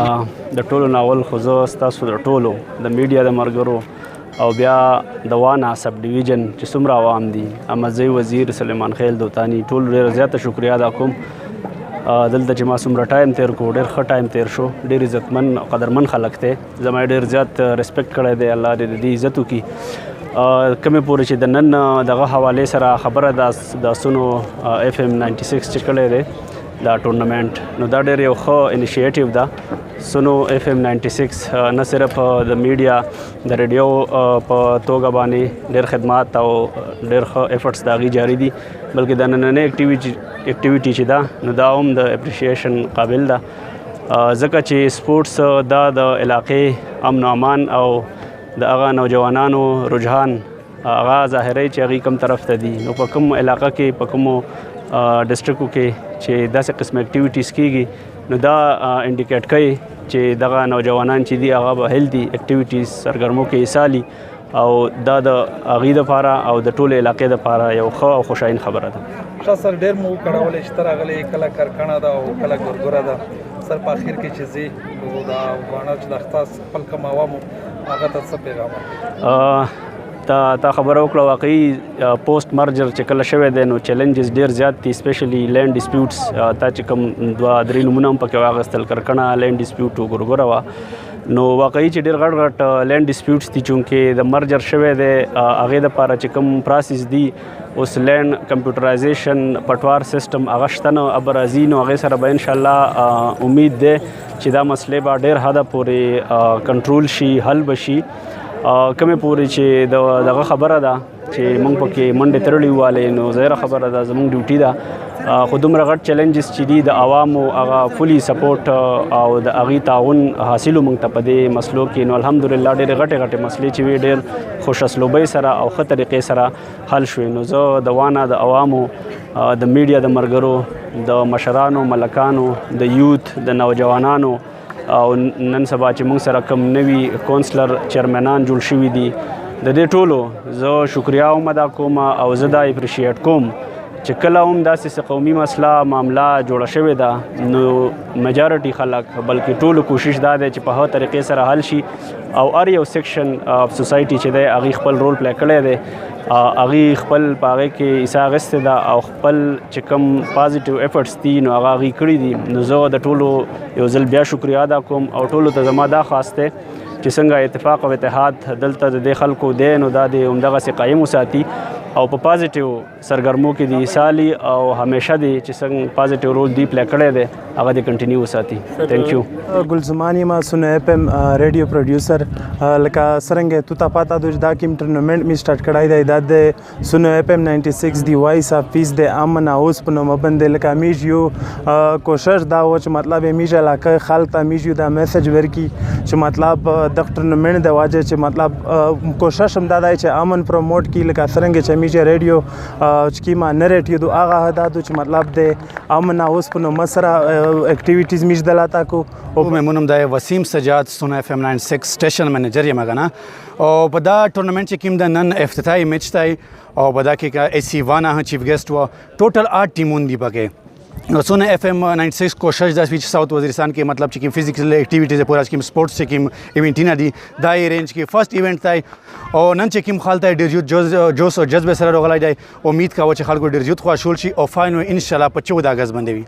د ټولو ناول خو زه ستاسو د ټولو د میډیا د ملګرو او بیا د واڼه سب ډویژن چې څومره عوام دي امزی وزیر سلیمان خیل دوتانی ټول ډېر زیاته شکریا ادا کوم دلته چې ما څومره ټایم تیر کو ډېر ښه ټایم تیر شو ډېر عزتمن قدرمن خلک دی زما ډېر زیات ریسپیکټ کړی دی الله دې د دې عزت وکړي کمې پورې چې د نن دغه حوالې سره خبره د سونو FM 96 چې کړی دی دا ټورنمنټ نو دا ډېر یو ښه انیشیټیو ده سونو FM 96 نه صرف د میډیا د ریډیو په توګه باندې ډېر خدمات او ډېر ښه ایفرټس د هغې جاري دي بلکې د نننۍ اکټیویټي چې ده نو دا هم د اپریشیشن قابل ده ځکه چې سپورټس دا د علاقې امن و امان او د هغه نوجوانانو رجحان هغه ظاهروي چې هغې کوم طرف ته دي نو په کوم علاقه کې په کومو ډسټرکو کې چې داسې قسم اکټیویټیز کیږي نو دا انډیکیټ کوي چې دغه نوجوانان چې دي هغه به هیلدي اکټیویټیز سرګرمو کې حصالي او دا د هغې دپاره او د ټولې علاقې دپاره یو ښه او خوشاین خبره ده ښه سر ډېر مو وکړولی چې ته راغلی کله کرکڼه ده او کله ګورګوره ده سر په اخر کې چې ځې دا واڼه چې د اختاس خپل کوم عوامو هغه ته څه پیغام تا خبره وکړه واقعي پوسټ مرجر چې کله شوی دی نو چیلنجز ډېر زیات دي سپیشلی لینډ ډسپیوټس تا چې کوم 2-3 نومونه هم پکې واخیستل کرکڼه لینډ ډسپیوټ و ګورګوره وه نو واقعي چې ډېر غټ لینډ ډسپیوټس دي چونکې د مرجر شوی دی هغې دپاره چې کوم پراسس دي اوس لینډ کمپیوټرایزیشن پټوار سیسټم هغه شته نو اب راځي نو هغې سره به انشاءالله امید دی چې دا مسلې به ډېر حده پورې کنټرول شي حل به شي کمې پورې چې دغه خبره ده چې موږ پکې منډې تړلې والې نو ظاهره خبره ده زموږ ډیوټي ده خو دومره غټ چیلنجز چې دي د عوامو هغه فولي سپورټ او د هغې تعاون حاصلو موږ ته په دې مسلو کې نو الحمدلله ډېرې غټې مسلې چې وي ډېر خوش اسلوبۍ سره او ښه طریقې سره حل شوې نو زه د واڼه د عوامو د میډیا د ملګرو د مشرانو ملکانو د یوت د نوجوانانو او نن سبا چې موږ سره کوم نوي کونسلر چیرمنان جوړ شوي دي د دې ټولو زه شکریا هم ادا کوم او زه دا اپریشیټ کوم چې کله هم داسې قومي مسله معامله جوړه شوې ده نو میجارټي خلک بلکې ټولو کوشش دا دی چې په هغه طریقې سره حل شي او هر یو سیکشن اف سوسایټي چې دی هغې خپل رول پلی کړی دی هغې خپل په هغې کې حصه اخیستې ده او خپل چې کوم پازیټیو ایفرټس دي نو هغه هغې کړي دي نو زه د ټولو یو ځل بیا شکریا ادا کوم او ټولو ته زما دا خاص دی چې څنګه اتفاق او اتحاد دلته د دې خلکو دی نو دا د همدغسې قایم وساتي او په پازیټیو سرګرمو کې د حصالي او همیشه دی چې څنګه پازیټیو رول دی پلی کړی دی هغه د کنټینیو وساتي تھینک یو ګلزمان یم سونو FM ریډیو پروډیوسر لکه څرنګه تو ته پاته ده چې دا کوم ټورنمنټ می سٹارټ کړی دی دا د سونو FM 96 دی وایس اف پیس د امن اوس په نوم باندې لکه میج یو کوشش دا و چې مطلب میج علاقه خلک ته میج یو دا میسج ورکی چې مطلب د ټورنمنټ د واجه چې مطلب کوشش هم دا دی چې امن پروموټ کی لکه څرنګه چې میج ریډیو چې کیما نریټیو دو هغه هدادو چې مطلب د امن اوس په نوم سره اکټیویټیز میج دلاتا کو او ممنونم د وسیم سجاد سونا FM 96 سټیشن منیجر یم غنا او په دا ټورنمنټ چې کوم د نن افتتاحي میچ دی او په دا کې AC واڼه چیف ګیسټ و ټوټل 8 ټیمون دی پکې سونا FM 96 کوشش د سویچ ساوث وزیرستان کې مطلب چې کوم فزیکل اکټیویټیز پورا چې کوم سپورټس چې کوم ایونټینا دي دا رینج کې فرست ایونت دی او نن چې کوم خالته ډیر جوش او جذبه سره راغلی دی امید کوم چې خلکو ډیر زیات خوشحال شي او فاینل ان شاء الله په 14 اگست باندې وي